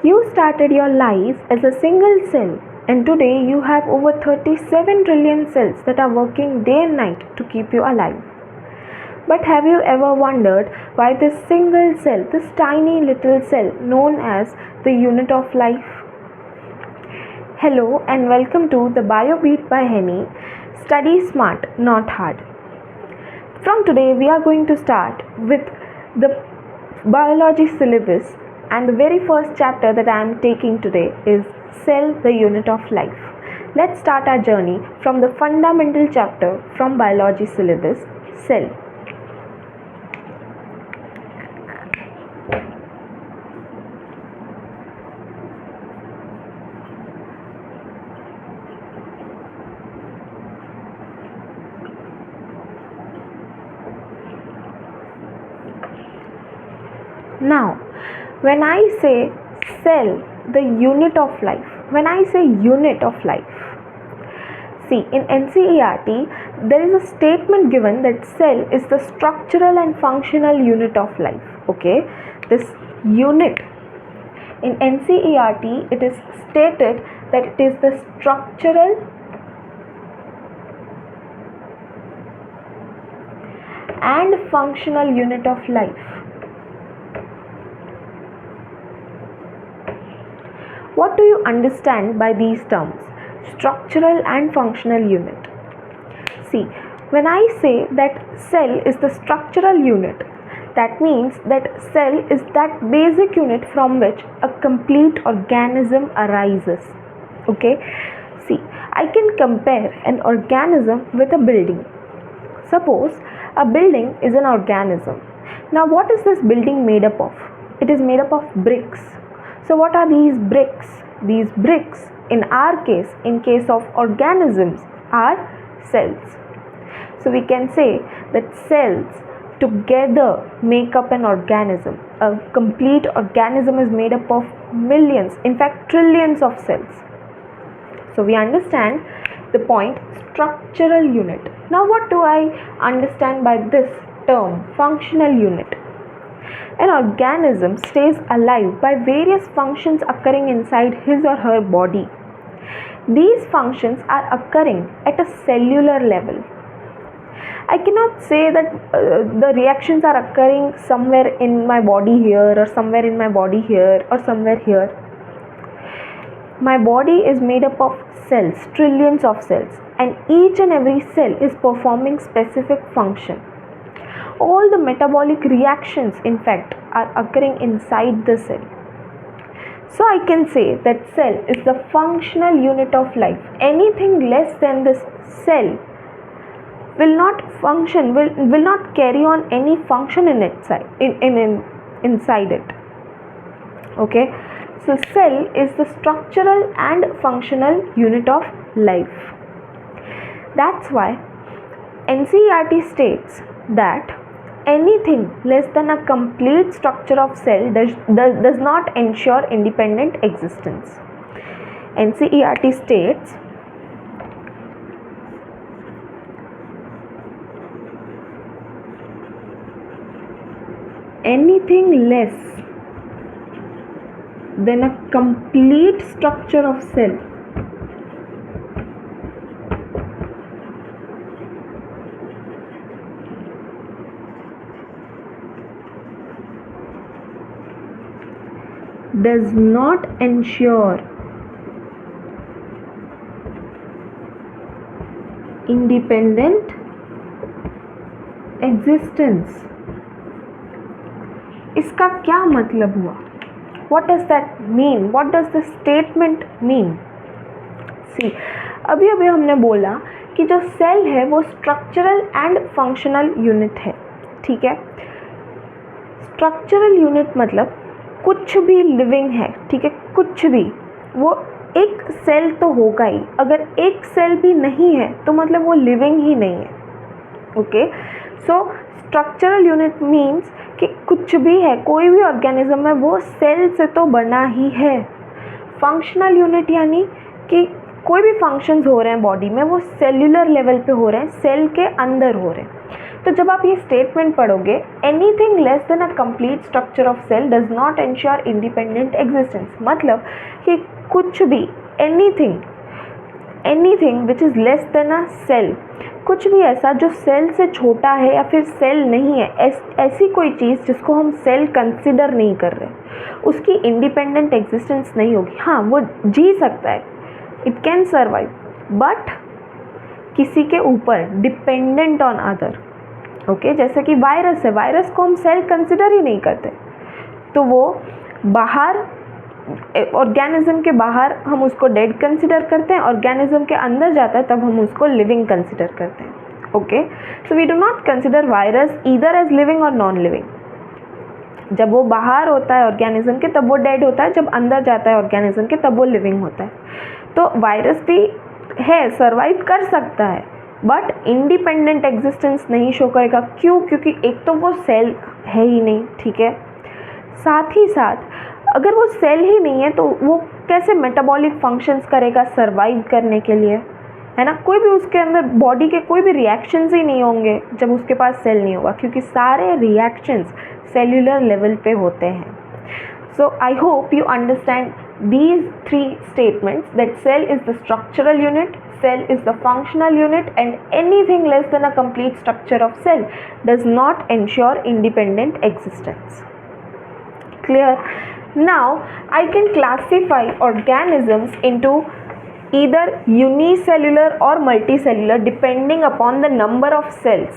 You started your life as a single cell, and today you have over 37 trillion cells that are working day and night to keep you alive. But have you ever wondered why this single cell, this tiny little cell known as the unit of life? Hello and welcome to the BioBeat by Henny. Study smart, not hard. From today we are going to start with the biology syllabus, and the very first chapter that I am taking today is Cell, the unit of life. Let's start our journey from the fundamental chapter from biology syllabus, Cell. Now, when I say cell, the unit of life, when I say unit of life, see, in NCERT, there is a statement given that cell is the structural and functional unit of life. Okay, this unit in NCERT, it is stated that it is the structural and functional unit of life. What do you understand by these terms? Structural and functional unit. See, when I say that cell is the structural unit, that means that cell is that basic unit from which a complete organism arises. Okay? See, I can compare an organism with a building. Suppose a building is an organism. Now, what is this building made up of? It is made up of bricks. So what are these bricks? These bricks, in our case, in case of organisms, are cells. So we can say that cells together make up an organism. A complete organism is made up of millions, in fact trillions of cells. So we understand the point, structural unit. Now what do I understand by this term, functional unit? An organism stays alive by various functions occurring inside his or her body. These functions are occurring at a cellular level. I cannot say that the reactions are occurring somewhere in my body here, or somewhere in my body here, or somewhere here. My body is made up of cells, trillions of cells, and each and every cell is performing specific function. All the metabolic reactions, in fact, are occurring inside the cell. So I can say that cell is the functional unit of life. Anything less than this cell will not function, will not carry on any function inside it. Okay, so cell is the structural and functional unit of life. That's why NCERT states that anything less than a complete structure of cell does not ensure independent existence. NCERT states anything less than a complete structure of cell does not ensure independent existence. इसका क्या मतलब हुआ? What does that mean? What does this statement mean? See, अभी हमने बोला कि जो cell है वो स्ट्रक्चरल एंड फंक्शनल यूनिट है. ठीक है, स्ट्रक्चरल यूनिट मतलब कुछ भी लिविंग है. ठीक है, कुछ भी, वो एक सेल तो होगा ही. अगर एक सेल भी नहीं है तो मतलब वो लिविंग ही नहीं है. ओके, सो स्ट्रक्चरल यूनिट मीन्स कि कुछ भी है, कोई भी ऑर्गेनिज्म है वो सेल से तो बना ही है. फंक्शनल यूनिट यानी कि कोई भी फंक्शंस हो रहे हैं बॉडी में वो सेल्यूलर लेवल पे हो रहे हैं, सेल के अंदर हो रहे हैं. तो जब आप ये स्टेटमेंट पढ़ोगे, anything less than a complete structure of cell does not ensure independent existence, मतलब कि कुछ भी anything which is less than a cell, कुछ भी ऐसा जो सेल से छोटा है या फिर सेल नहीं है, ऐसी कोई चीज़ जिसको हम सेल कंसिडर नहीं कर रहे, उसकी इंडिपेंडेंट एग्जिस्टेंस नहीं होगी. हाँ, वो जी सकता है, इट कैन सर्वाइव, बट किसी के ऊपर, डिपेंडेंट ऑन अदर. ओके, जैसे कि वायरस है, वायरस को हम सेल कंसिडर ही नहीं करते, तो वो बाहर, ऑर्गेनिज्म के बाहर हम उसको डेड कंसिडर करते हैं, ऑर्गेनिज्म के अंदर जाता है तब हम उसको लिविंग कंसिडर करते हैं. Okay, so we do not consider virus either as living और नॉन लिविंग. जब वो बाहर होता है ऑर्गेनिज्म के तब वो डेड होता है, जब अंदर जाता है ऑर्गेनिज्म के तब वो लिविंग होता है. तो वायरस भी है, सर्वाइव कर सकता है, बट इंडिपेंडेंट एग्जिस्टेंस नहीं शो करेगा. क्यों? क्योंकि एक तो वो सेल है ही नहीं, ठीक है, साथ ही साथ अगर वो सेल ही नहीं है तो वो कैसे मेटाबॉलिक फंक्शंस करेगा सर्वाइव करने के लिए, है ना. कोई भी उसके अंदर बॉडी के कोई भी रिएक्शंस ही नहीं होंगे जब उसके पास सेल नहीं होगा, क्योंकि सारे रिएक्शंस सेल्यूलर लेवल पे होते हैं. So I hope you understand these three statements, that cell is the structural unit, cell is the functional unit, and anything less than a complete structure of cell does not ensure independent existence. Clear? Now I can classify organisms into either unicellular or multicellular depending upon the number of cells.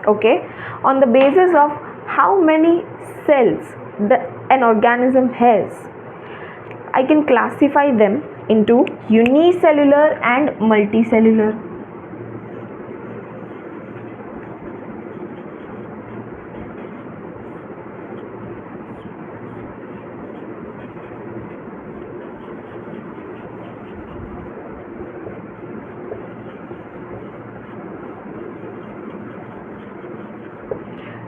Okay, on the basis of how many cells an organism has, I can classify them into unicellular and multicellular.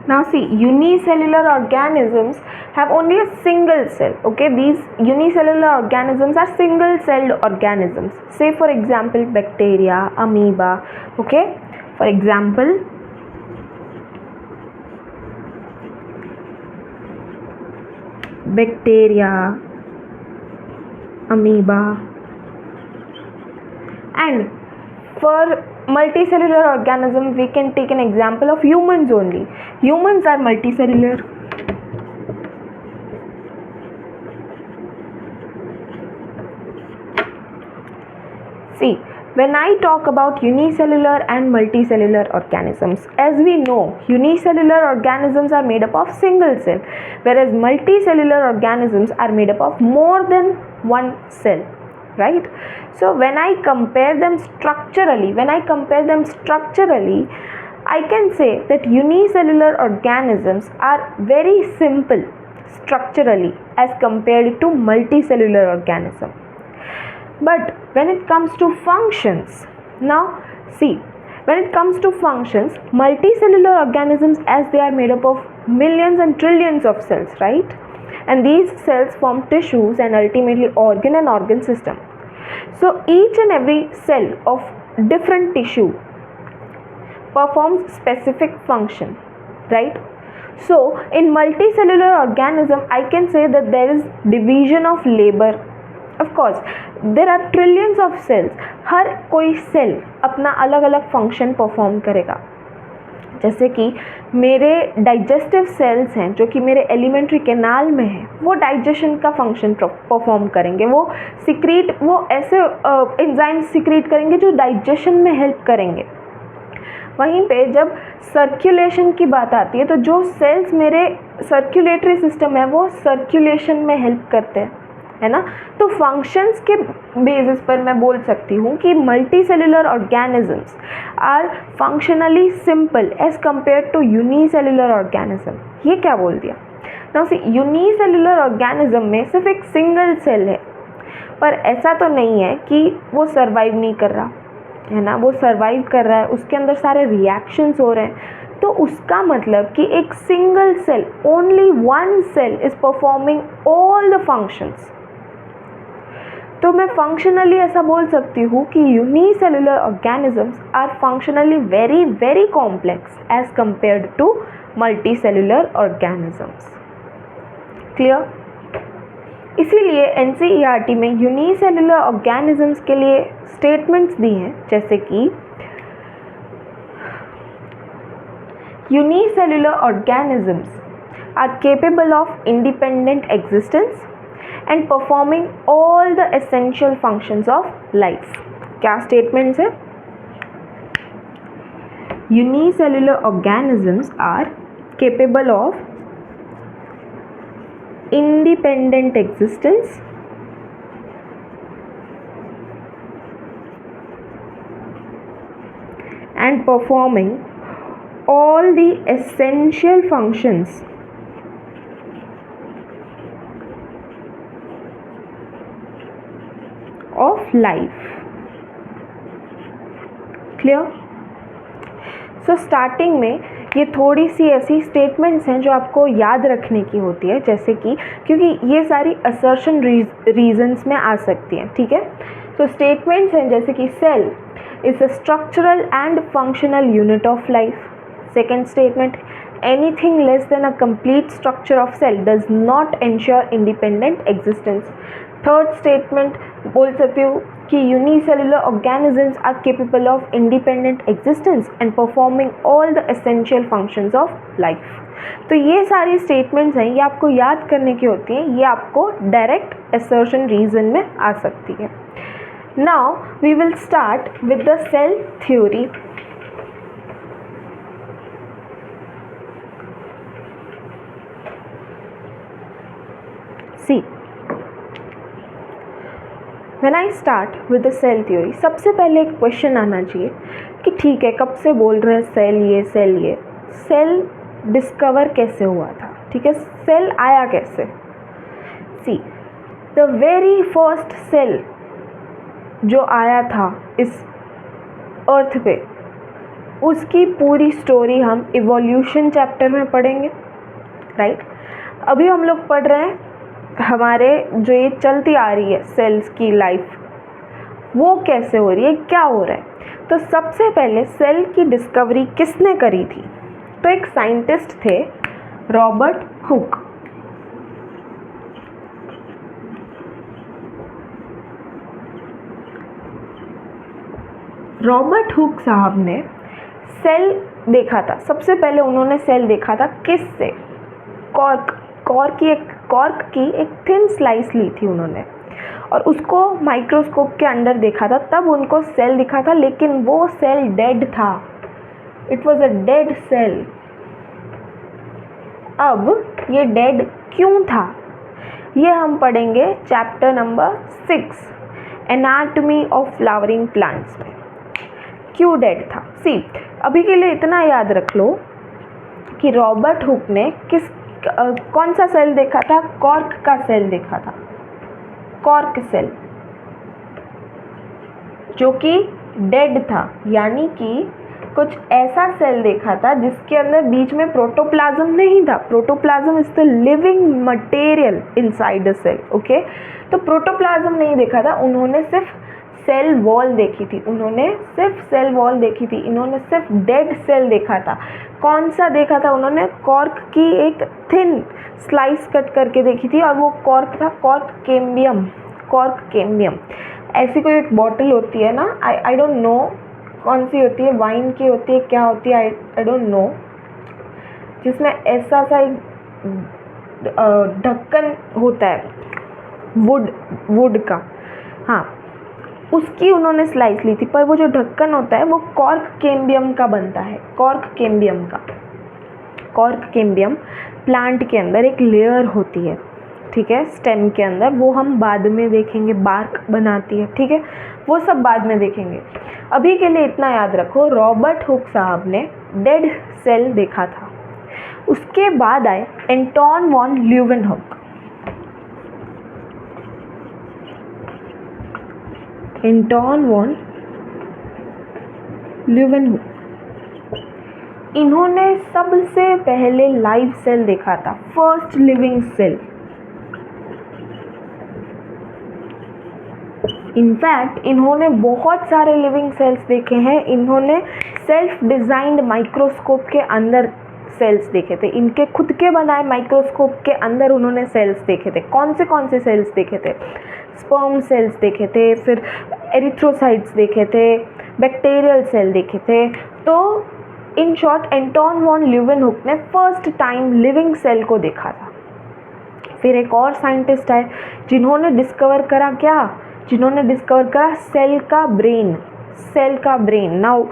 Now see, unicellular organisms have only a single cell. Okay, these unicellular organisms are single celled organisms. Say for example bacteria, amoeba. Okay, for example bacteria, amoeba, and for multicellular organism we can take an example of humans only. Humans are multicellular. See, when I talk about unicellular and multicellular organisms, as we know, unicellular organisms are made up of single cell, whereas multicellular organisms are made up of more than one cell, right? So when I compare them structurally, I can say that unicellular organisms are very simple structurally as compared to multicellular organisms. But when it comes to functions, now see, when it comes to functions, multicellular organisms, as they are made up of millions and trillions of cells, right? And these cells form tissues and ultimately organ and organ system. So each and every cell of different tissue performs specific function, right? So in multicellular organism, I can say that there is division of labor. Of course, there are trillions of cells. हर कोई cell अपना अलग अलग function perform करेगा. जैसे कि मेरे digestive sales हैं जो कि मेरे एलिमेंट्री कैनाल में हैं, वो डाइजेशन का फंक्शन परफॉर्म करेंगे. वो ऐसे एंजाइम सिक्रीट करेंगे जो डाइजेशन में हेल्प करेंगे. वहीं पे जब सर्कुलेशन की बात आती है तो जो सेल्स मेरे सर्कुलेटरी सिस्टम है वो सर्कुलेशन में हेल्प करते हैं, है ना. तो फंक्शंस के बेसिस पर मैं बोल सकती हूँ कि multicellular organisms are functionally simple as compare to unicellular organism. ये क्या बोल दिया. नाउ सी, यूनिसेलुलर ऑर्गेनिज्म में सिर्फ एक सिंगल सेल है, पर ऐसा तो नहीं है कि वो सर्वाइव नहीं कर रहा, है ना. वो सर्वाइव कर रहा है, उसके अंदर सारे रिएक्शंस हो रहे हैं. तो उसका मतलब कि एक single cell, only one cell is performing all the functions. तो मैं फंक्शनली ऐसा बोल सकती हूँ कि unicellular organisms are functionally very very complex as compared to multicellular organisms. Clear? इसीलिए एनसीईआरटी में यूनिसेलुलर ऑर्गेनिजम्स के लिए स्टेटमेंट्स दी हैं, जैसे कि यूनिसेलुलर ऑर्गेनिजम्स are capable of independent existence and performing all the essential functions of life। क्या statements है? Unicellular organisms are capable of independent existence and performing all the essential functions of life। Clear? So starting में ये थोड़ी सी ऐसी statements हैं जो आपको याद रखने की होती है, जैसे कि क्योंकि ये सारी असर्शन रीजंस में आ सकती हैं, ठीक है। तो स्टेटमेंट्स हैं जैसे कि cell is a structural and functional unit of life. Second statement, anything less than a complete structure of cell does not ensure independent existence। Third statement बोल सकती हूँ कि unicellular organisms are capable of independent existence and performing all the essential functions of life. तो ये सारी statements हैं, ये आपको याद करने की होती हैं, ये आपको डायरेक्ट असर्शन रीजन में आ सकती है। Now we will start with the cell theory. See, when I start with the cell theory, सबसे पहले एक क्वेश्चन आना चाहिए कि ठीक है, कब से बोल रहे हैं सेल, सेल डिस्कवर कैसे हुआ था, ठीक है, सेल आया कैसे। सी, द वेरी फर्स्ट सेल जो आया था इस अर्थ पे, उसकी पूरी स्टोरी हम इवोल्यूशन चैप्टर में पढ़ेंगे, राइट। अभी हम लोग पढ़ रहे हैं हमारे जो ये चलती आ रही है सेल्स की लाइफ, वो कैसे हो रही है, क्या हो रहा है। तो सबसे पहले सेल की डिस्कवरी किसने करी थी? तो एक साइंटिस्ट थे, रॉबर्ट हुक। रॉबर्ट हुक साहब ने सेल देखा था। सबसे पहले उन्होंने सेल देखा था किससे? कॉर्क की एक थिन स्लाइस ली थी उन्होंने और उसको माइक्रोस्कोप के अंदर देखा था, तब उनको सेल दिखा था, लेकिन वो सेल डेड था। It was a dead cell. अब ये डेड क्यों था, ये हम पढ़ेंगे chapter number 6 anatomy of flowering plants में। क्यों डेड था? सी, अभी के लिए इतना याद रख लो कि रॉबर्ट हुक ने कौन सा सेल देखा था? कॉर्क का सेल देखा था, कॉर्क सेल जो कि डेड था, यानी कि कुछ ऐसा सेल देखा था जिसके अंदर बीच में प्रोटोप्लाज्म नहीं था। Protoplasm is the living material inside the cell, okay. तो प्रोटोप्लाज्म नहीं देखा था, उन्होंने सिर्फ सेल वॉल देखी थी, इन्होंने सिर्फ डेड सेल देखा था। कौन सा देखा था उन्होंने? कॉर्क की एक थिन स्लाइस कट करके देखी थी और वो कॉर्क था, कॉर्क कैम्बियम। ऐसी कोई एक बॉटल होती है ना, आई डोंट नो कौन सी होती है, वाइन की होती है, क्या होती है, आई डोंट नो, जिसमें ऐसा सा एक ढक्कन होता है वुड का, हाँ, उसकी उन्होंने स्लाइस ली थी, पर वो जो ढक्कन होता है वो कॉर्क कैम्बियम का बनता है, कॉर्क कैम्बियम प्लांट के अंदर एक लेयर होती है, ठीक है, स्टेम के अंदर, वो हम बाद में देखेंगे, बार्क बनाती है, ठीक है, वो सब बाद में देखेंगे। अभी के लिए इतना याद रखो, रॉबर्ट हुक साहब ने डेड सेल देखा था। उसके बाद आए एंटोन वॉन ल्यूवेनहुक। इन्होंने सबसे पहले लाइव सेल देखा था, फर्स्ट लिविंग सेल। इनफैक्ट इन्होंने बहुत सारे लिविंग सेल्स देखे हैं, इन्होंने सेल्फ डिज़ाइंड माइक्रोस्कोप के अंदर सेल्स देखे थे, इनके खुद के बनाए माइक्रोस्कोप के अंदर उन्होंने सेल्स देखे थे। कौन से सेल्स देखे थे? स्पर्म सेल्स देखे थे, फिर एरिथ्रोसाइट्स देखे थे, बैक्टीरियल सेल देखे थे। तो in short Anton von Leeuwenhoek ने फर्स्ट टाइम लिविंग सेल को देखा था। फिर एक और साइंटिस्ट है जिन्होंने डिस्कवर करा क्या? जिन्होंने डिस्कवर करा सेल का ब्रेन, सेल का brain. Now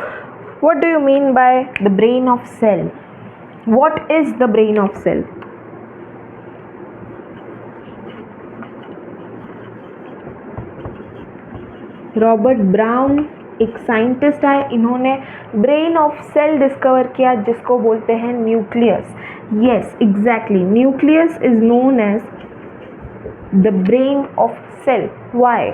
what do you mean by the brain of cell? What is the brain of cell? Robert Brown एक साइंटिस्ट है, इन्होंने ब्रेन ऑफ सेल डिस्कवर किया जिसको बोलते हैं nucleus. Yes exactly, nucleus is known as the brain of cell. Why?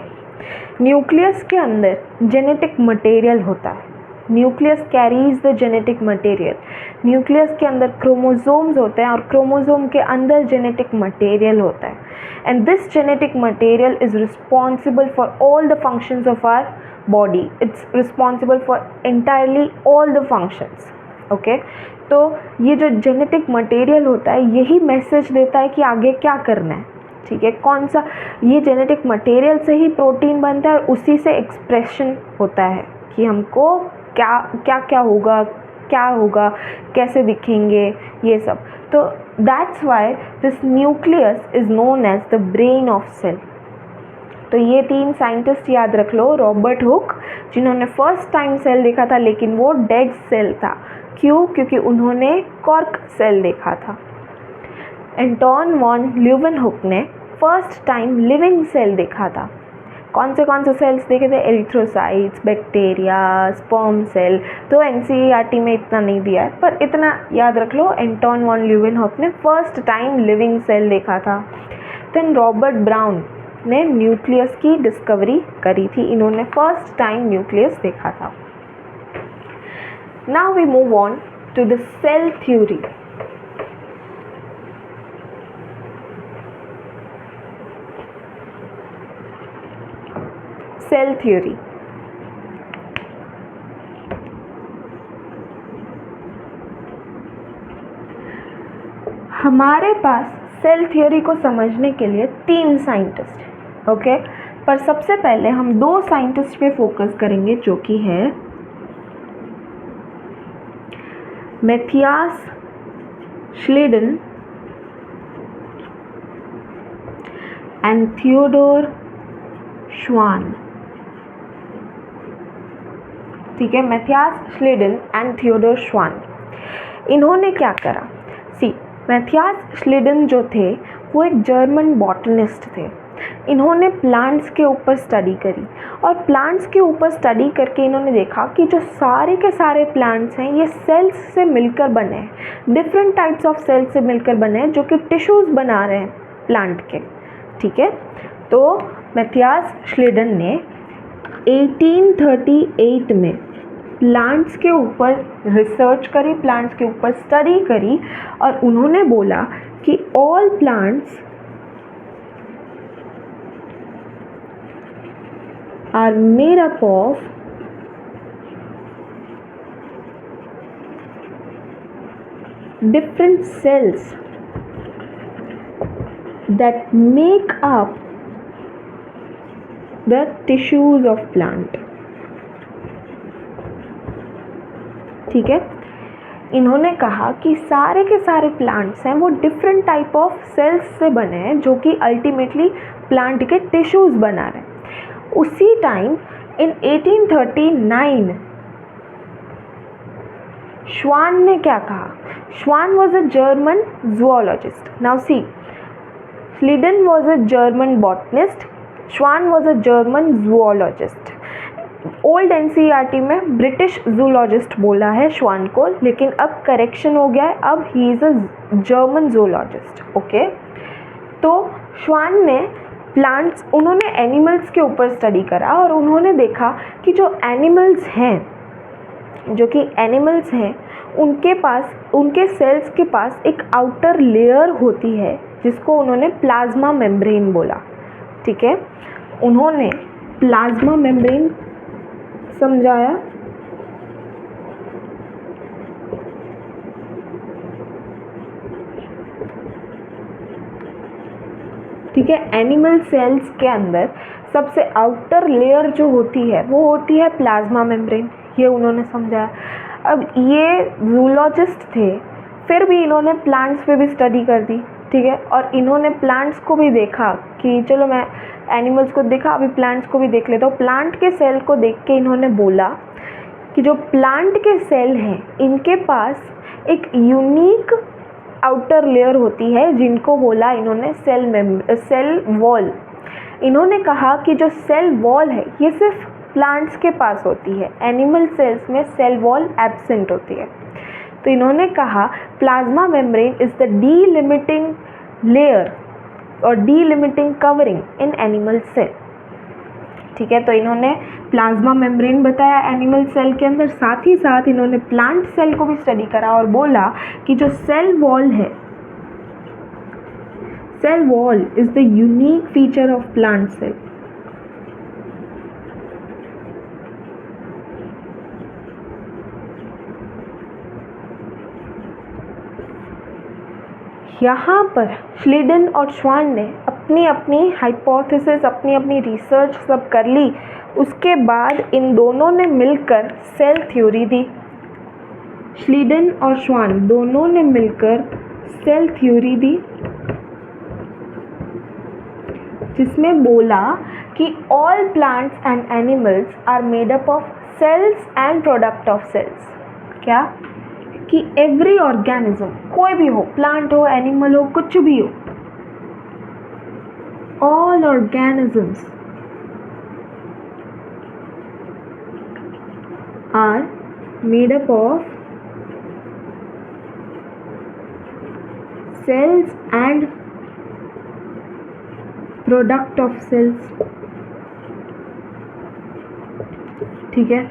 Nucleus के अंदर genetic material होता है, nucleus carries the genetic material. Nucleus के अंदर क्रोमोसोम्स होते हैं और क्रोमोसोम के अंदर जेनेटिक मटेरियल होता है, and this genetic material is responsible for all the functions of our body. It's responsible for entirely all the functions. Okay, तो ये जो जेनेटिक मटेरियल होता है यही मैसेज देता है कि आगे क्या करना है। ठीक है, कौन सा? ये जेनेटिक मटेरियल से ही प्रोटीन बनता है और उसी से एक्सप्रेशन होता है कि हमको क्या क्या क्या होगा, क्या होगा, कैसे दिखेंगे, ये सब। तो that's why this nucleus is known as the brain of cell. तो ये 3 साइंटिस्ट याद रख लो। रॉबर्ट हुक जिन्होंने फर्स्ट टाइम सेल देखा था, लेकिन वो डेड सेल था। क्यों? क्योंकि उन्होंने कॉर्क सेल देखा था। एंटोन वॉन ल्यूवेनहुक ने फर्स्ट टाइम लिविंग सेल देखा था। कौन से सेल्स देखे थे? Erythrocytes, bacteria, sperm cell. तो एनसीईआरटी में इतना नहीं दिया है, पर इतना याद रख लो, एंटोन वॉन ल्यूवेनहुक ने फर्स्ट टाइम लिविंग सेल देखा था। देन रॉबर्ट ब्राउन ने न्यूक्लियस की डिस्कवरी करी थी, इन्होंने फर्स्ट टाइम न्यूक्लियस देखा था। Now we move on to the cell theory. Cell theory हमारे पास सेल थ्योरी को समझने के लिए 3 साइंटिस्ट। ओके, पर सबसे पहले हम 2 साइंटिस्ट पे फोकस करेंगे जो कि है मैथियास श्लेडन एंड थियोडोर श्वान। ठीक है, मैथियास श्लेडन एंड थियोडोर श्वान। इन्होंने क्या करा? मैथियास श्लेडन जो थे वो एक जर्मन बॉटनिस्ट थे। इन्होंने प्लांट्स के ऊपर स्टडी करी और प्लांट्स के ऊपर स्टडी करके इन्होंने देखा कि जो सारे के सारे प्लांट्स हैं ये सेल्स से मिलकर बने हैं, डिफरेंट टाइप्स ऑफ सेल्स से मिलकर बने हैं जो कि टिश्यूज़ बना रहे हैं प्लांट के। ठीक है, तो मैथियास श्लेडन ने 1838 में प्लांट्स के ऊपर रिसर्च करी, प्लांट्स के ऊपर स्टडी करी और उन्होंने बोला कि all plants are made up of different cells that make up the tissues of plant। ठीक है, इन्होंने कहा कि सारे के सारे प्लांट्स हैं वो डिफरेंट टाइप ऑफ सेल्स से बने हैं जो कि अल्टीमेटली प्लांट के टिश्यूज़ बना रहे हैं। उसी टाइम इन 1839 श्वान ने क्या कहा? श्वान was a German zoologist. Now see, Schleiden was a German botanist, Schwann was a German zoologist। Old NCERT में ब्रिटिश जूलॉजिस्ट बोला है श्वान को, लेकिन अब करेक्शन हो गया है, अब he is a German zoologist. Okay, तो श्वान ने प्लांट्स, उन्होंने एनिमल्स के ऊपर स्टडी करा और उन्होंने देखा कि जो एनिमल्स हैं उनके पास, उनके सेल्स के पास एक आउटर लेयर होती है जिसको उन्होंने प्लाज्मा मेम्ब्रेन बोला। ठीक है, उन्होंने प्लाज्मा मेम्ब्रेन समझाया, ठीक है। एनिमल सेल्स के अंदर सबसे आउटर लेयर जो होती है वो होती है प्लाज्मा मेम्ब्रेन, ये उन्होंने समझाया। अब ये जूलॉजिस्ट थे, फिर भी इन्होंने प्लांट्स पे भी स्टडी कर दी, ठीक है। और इन्होंने प्लांट्स को भी देखा कि चलो मैं एनिमल्स को देखा, अभी प्लांट्स को भी देख लेता हूँ। प्लांट के सेल को देख के इन्होंने बोला कि जो प्लांट के सेल हैं इनके पास एक यूनिक आउटर लेयर होती है, जिनको बोला इन्होंने सेल वॉल। इन्होंने कहा कि जो सेल वॉल है ये सिर्फ प्लांट्स के पास होती है, एनिमल सेल्स में सेल वॉल एब्सेंट होती है। तो इन्होंने कहा plasma membrane is the delimiting layer और delimiting covering in animal cell, ठीक है। तो इन्होंने प्लाज्मा मेम्ब्रेन बताया एनिमल सेल के अंदर, साथ ही साथ इन्होंने प्लांट सेल को भी स्टडी करा और बोला कि जो सेल वॉल है, cell wall is the unique feature of plant cell. यहाँ पर श्लीडन और श्वान ने अपनी अपनी हाइपोथेसिस, अपनी अपनी रिसर्च सब कर ली। उसके बाद इन दोनों ने मिलकर सेल थ्योरी दी। श्लीडन और श्वान दोनों ने मिलकर सेल थ्योरी दी, जिसमें बोला कि all plants and animals are made up of cells and product of cells. क्या कि एवरी ऑर्गेनिज्म, कोई भी हो, प्लांट हो, एनिमल हो, कुछ भी हो, all organisms are made up of cells and product of cells, ठीक है।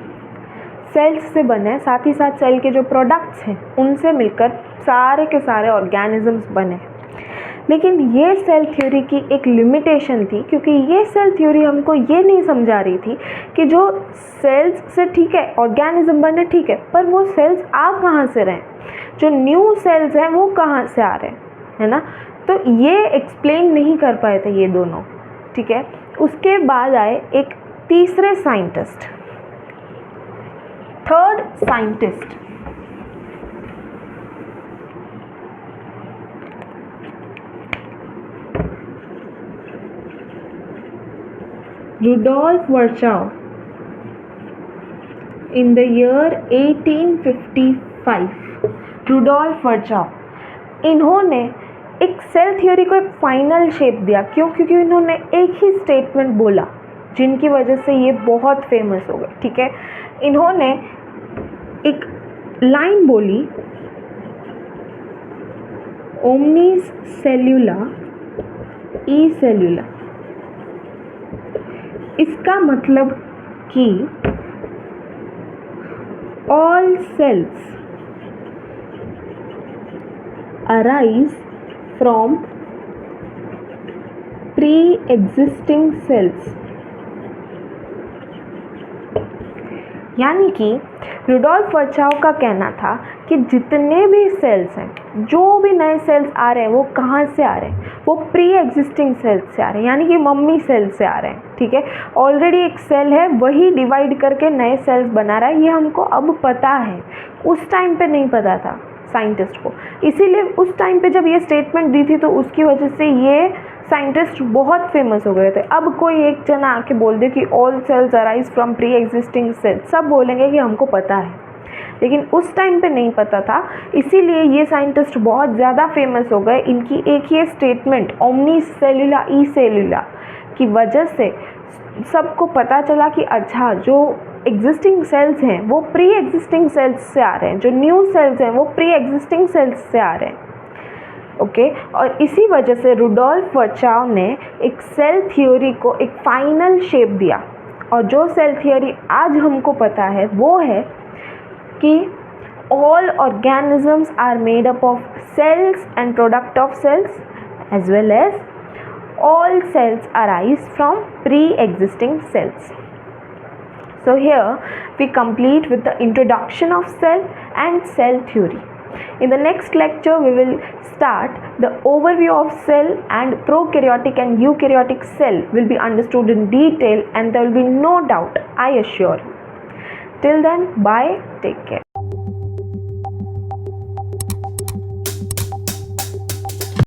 सेल्स से बने, साथ ही साथ सेल के जो प्रोडक्ट्स हैं उनसे मिलकर सारे के सारे ऑर्गेनिजम्स बने। लेकिन ये सेल थ्योरी की एक लिमिटेशन थी, क्योंकि ये सेल थ्योरी हमको ये नहीं समझा रही थी कि जो सेल्स से, ठीक है, ऑर्गेनिज्म बने, ठीक है, पर वो सेल्स आ कहाँ से रहे हैं, जो न्यू सेल्स हैं वो कहाँ से आ रहे हैं, है ना। तो ये एक्सप्लेन नहीं कर पाए थे ये दोनों, ठीक है। उसके बाद आए एक तीसरे scientist, third scientist, Rudolf Virchow in the year 1855। Rudolf Virchow, इन्होंने एक सेल थ्योरी को एक फाइनल शेप दिया। क्यों? क्योंकि इन्होंने एक ही स्टेटमेंट बोला, जिनकी वजह से ये बहुत फेमस हो गए, ठीक है। इन्होंने एक लाइन बोली, ओमनीस सेल्यूला ई सेल्यूला। इसका मतलब कि all cells arise from pre-existing cells। यानी कि रुडोल्फ वर्चाउ का कहना था कि जितने भी सेल्स हैं, जो भी नए सेल्स आ रहे हैं, वो कहाँ से आ रहे हैं, वो प्री एग्जिस्टिंग सेल्स से आ रहे हैं, यानी कि मम्मी सेल से आ रहे हैं, ठीक है। ऑलरेडी एक सेल है, वही डिवाइड करके नए सेल्स बना रहा है, ये हमको अब पता है, उस टाइम पे नहीं पता था साइंटिस्ट को। इसीलिए उस टाइम पे जब ये स्टेटमेंट दी थी तो उसकी वजह से ये साइंटिस्ट बहुत फेमस हो गए थे। अब कोई एक जना आके बोल दे कि all cells arise from pre existing cells, सब बोलेंगे कि हमको पता है, लेकिन उस टाइम पे नहीं पता था। इसीलिए ये साइंटिस्ट बहुत ज़्यादा फेमस हो गए। इनकी एक ही स्टेटमेंट ओमनी सेल्यूला ई सेल्यूला की वजह से सबको पता चला कि अच्छा, जो एग्जिस्टिंग सेल्स हैं वो प्री एग्जिस्टिंग सेल्स से आ रहे हैं, जो न्यू सेल्स हैं वो प्री एग्जिस्टिंग सेल्स से आ रहे हैं, ओके। और इसी वजह से रुडोल्फ वर्चाउ ने एक सेल थ्योरी को एक फाइनल शेप दिया। और जो सेल थ्योरी आज हमको पता है वो है कि all organisms are made up of cells and product of cells as well as all cells arise from pre-existing cells. So here we complete with the introduction of cell and cell theory. In the next lecture we will start the overview of cell, and prokaryotic and eukaryotic cell will be understood in detail, and there will be no doubt, I assure you. Till then, bye, take care.